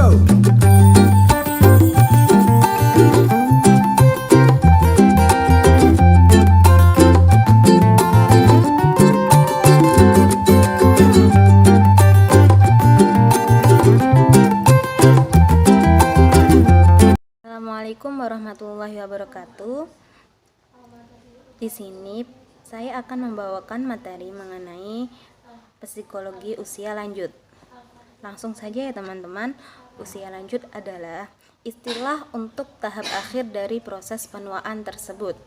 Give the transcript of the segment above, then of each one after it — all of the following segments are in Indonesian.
go. Assalamualaikum warahmatullahi wabarakatuh. Di sini saya akan membawakan materi mengenai psikologi usia lanjut. Langsung saja ya teman-teman. Usia lanjut adalah istilah untuk tahap akhir dari proses penuaan tersebut.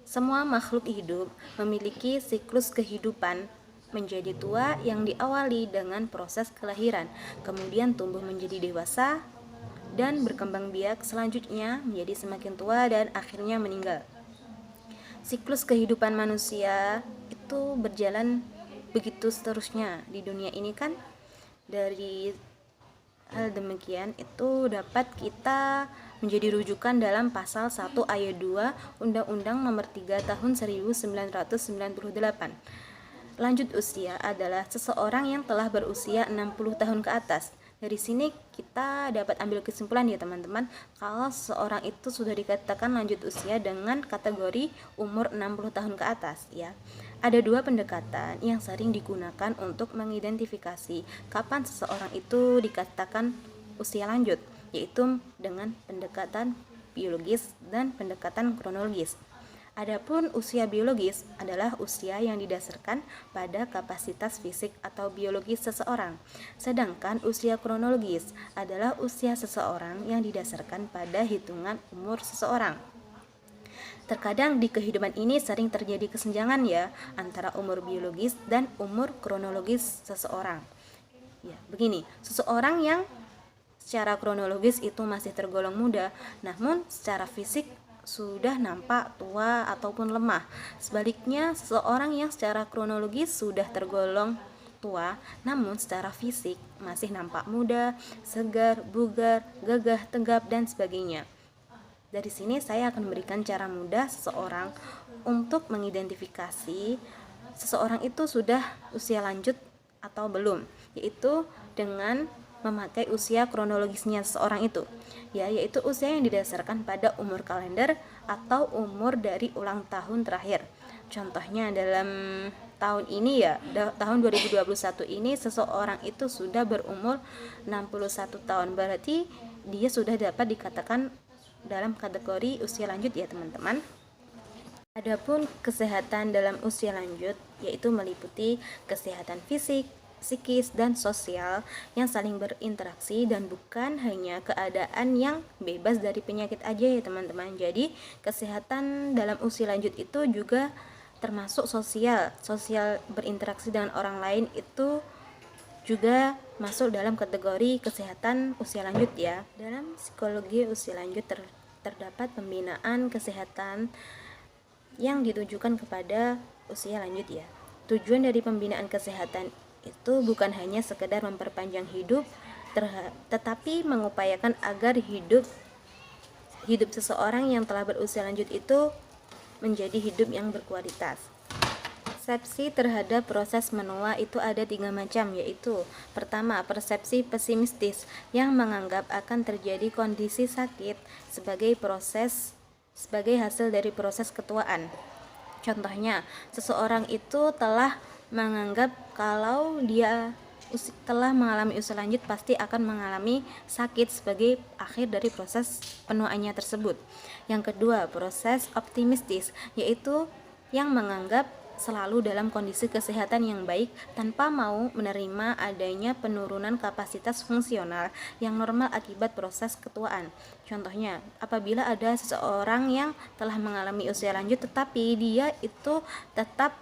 Semua makhluk hidup memiliki siklus kehidupan menjadi tua yang diawali dengan proses kelahiran, kemudian tumbuh menjadi dewasa dan berkembang biak, selanjutnya menjadi semakin tua dan akhirnya meninggal. Siklus kehidupan manusia itu berjalan begitu seterusnya di dunia ini kan. Dari hal demikian itu dapat kita menjadi rujukan dalam pasal 1 ayat 2 Undang-Undang Nomor 3 Tahun 1998. Lanjut usia adalah seseorang yang telah berusia 60 tahun ke atas. Dari sini kita dapat ambil kesimpulan ya teman-teman, kalau seseorang itu sudah dikatakan lanjut usia dengan kategori umur 60 tahun ke atas ya. Ada dua pendekatan yang sering digunakan untuk mengidentifikasi kapan seseorang itu dikatakan usia lanjut, yaitu dengan pendekatan biologis dan pendekatan kronologis. Adapun usia biologis adalah usia yang didasarkan pada kapasitas fisik atau biologis seseorang. Sedangkan usia kronologis adalah usia seseorang yang didasarkan pada hitungan umur seseorang. Terkadang di kehidupan ini sering terjadi kesenjangan ya antara umur biologis dan umur kronologis seseorang. Ya, begini, seseorang yang secara kronologis itu masih tergolong muda, namun secara fisik sudah nampak tua ataupun lemah. Sebaliknya, seseorang yang secara kronologis sudah tergolong tua, namun secara fisik masih nampak muda, segar, bugar, gagah, tegap, dan sebagainya. Dari sini saya akan memberikan cara mudah seseorang untuk mengidentifikasi seseorang itu sudah usia lanjut atau belum, yaitu dengan memakai usia kronologisnya seseorang itu, yaitu usia yang didasarkan pada umur kalender atau umur dari ulang tahun terakhir. Contohnya dalam tahun ini ya, tahun 2021 ini seseorang itu sudah berumur 61 tahun, berarti dia sudah dapat dikatakan dalam kategori usia lanjut ya teman-teman. Adapun kesehatan dalam usia lanjut yaitu meliputi kesehatan fisik, psikis, dan sosial yang saling berinteraksi dan bukan hanya keadaan yang bebas dari penyakit aja ya teman-teman. Jadi kesehatan dalam usia lanjut itu juga termasuk sosial berinteraksi dengan orang lain itu juga masuk dalam kategori kesehatan usia lanjut ya. Dalam psikologi usia lanjut terdapat pembinaan kesehatan yang ditujukan kepada usia lanjut ya. Tujuan dari pembinaan kesehatan itu bukan hanya sekedar memperpanjang hidup, tetapi mengupayakan agar hidup seseorang yang telah berusia lanjut itu menjadi hidup yang berkualitas. Persepsi terhadap proses menua itu ada 3 macam, yaitu pertama, persepsi pesimistis yang menganggap akan terjadi kondisi sakit sebagai hasil dari proses ketuaan. Contohnya, seseorang itu telah menganggap kalau dia telah mengalami usia lanjut pasti akan mengalami sakit sebagai akhir dari proses penuaannya tersebut. Yang kedua, proses optimistis, yaitu yang menganggap selalu dalam kondisi kesehatan yang baik tanpa mau menerima adanya penurunan kapasitas fungsional yang normal akibat proses ketuaan. Contohnya, apabila ada seseorang yang telah mengalami usia lanjut tetapi dia itu tetap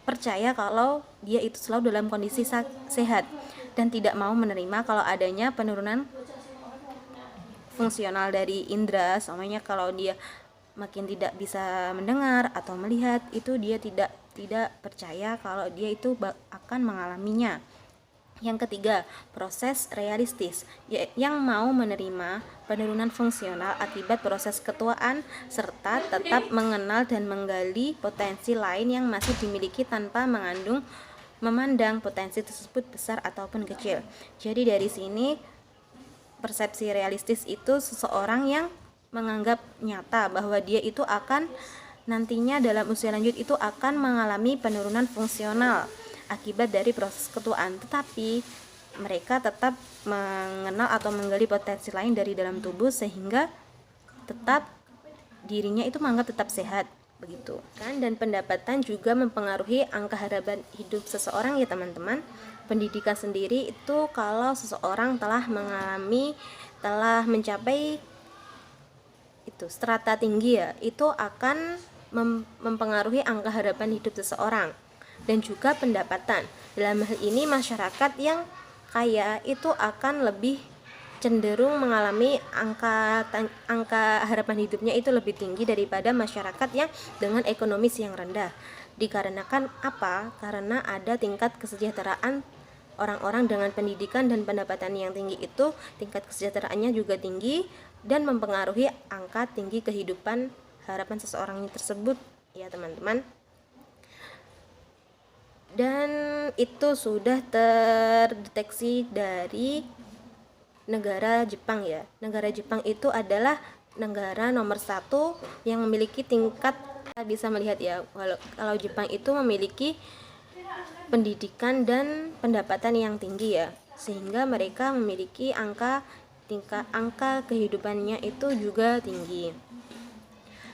percaya kalau dia itu selalu dalam kondisi sehat dan tidak mau menerima kalau adanya penurunan fungsional dari indera, soalnya kalau dia makin tidak bisa mendengar atau melihat, itu dia tidak percaya kalau dia itu akan mengalaminya. Yang ketiga, proses realistis, yang mau menerima penurunan fungsional akibat proses ketuaan serta tetap mengenal dan menggali potensi lain yang masih dimiliki tanpa memandang potensi tersebut besar ataupun kecil. Jadi dari sini persepsi realistis itu seseorang yang menganggap nyata bahwa dia itu akan nantinya dalam usia lanjut itu akan mengalami penurunan fungsional akibat dari proses ketuaan, tetapi mereka tetap mengenal atau menggali potensi lain dari dalam tubuh sehingga tetap dirinya itu menganggap tetap sehat begitu kan. Dan pendapatan juga mempengaruhi angka harapan hidup seseorang ya teman-teman. Pendidikan sendiri itu kalau seseorang telah mencapai itu strata tinggi ya, itu akan mempengaruhi angka harapan hidup seseorang. Dan juga pendapatan, dalam hal ini masyarakat yang kaya itu akan lebih cenderung mengalami angka harapan hidupnya itu lebih tinggi daripada masyarakat yang dengan ekonomis yang rendah. Dikarenakan apa? Karena ada tingkat kesejahteraan orang-orang dengan pendidikan dan pendapatan yang tinggi itu tingkat kesejahteraannya juga tinggi dan mempengaruhi angka tinggi kehidupan harapan seseorang tersebut ya teman-teman. Dan itu sudah terdeteksi dari negara Jepang ya. Negara Jepang itu adalah negara nomor 1 yang memiliki tingkat, kita bisa melihat ya, kalau Jepang itu memiliki pendidikan dan pendapatan yang tinggi ya, sehingga mereka memiliki angka kehidupannya itu juga tinggi.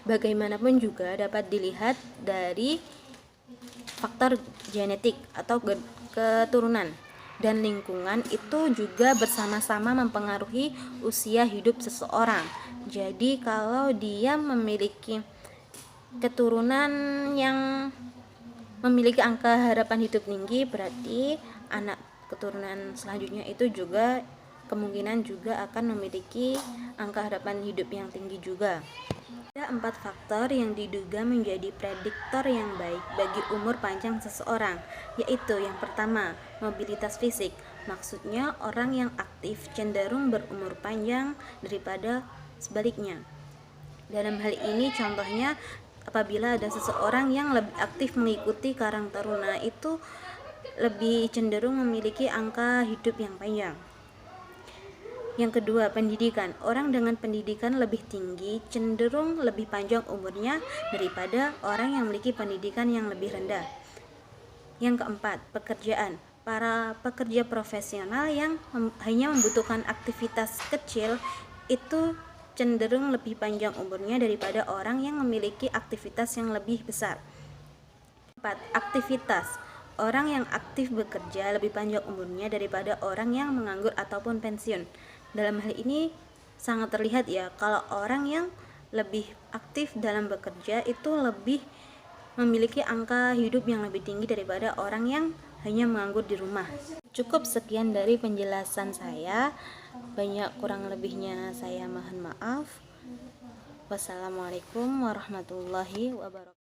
Bagaimanapun juga dapat dilihat dari faktor genetik atau keturunan dan lingkungan itu juga bersama-sama mempengaruhi usia hidup seseorang. Jadi kalau dia memiliki keturunan yang memiliki angka harapan hidup tinggi, berarti anak keturunan selanjutnya itu juga kemungkinan juga akan memiliki angka harapan hidup yang tinggi juga. Ada 4 faktor yang diduga menjadi prediktor yang baik bagi umur panjang seseorang, yaitu yang pertama, mobilitas fisik. Maksudnya orang yang aktif cenderung berumur panjang daripada sebaliknya. Dalam hal ini contohnya apabila ada seseorang yang lebih aktif mengikuti Karang Taruna itu lebih cenderung memiliki angka hidup yang panjang. Yang kedua, pendidikan. Orang dengan pendidikan lebih tinggi cenderung lebih panjang umurnya daripada orang yang memiliki pendidikan yang lebih rendah. Yang keempat, pekerjaan. Para pekerja profesional yang hanya membutuhkan aktivitas kecil itu cenderung lebih panjang umurnya daripada orang yang memiliki aktivitas yang lebih besar. 4. Aktivitas. Orang yang aktif bekerja lebih panjang umurnya daripada orang yang menganggur ataupun pensiun. Dalam hal ini sangat terlihat ya, kalau orang yang lebih aktif dalam bekerja itu lebih memiliki angka hidup yang lebih tinggi daripada orang yang hanya menganggur di rumah. Cukup sekian dari penjelasan saya. Banyak kurang lebihnya saya mohon maaf. Wassalamualaikum warahmatullahi wabarakatuh.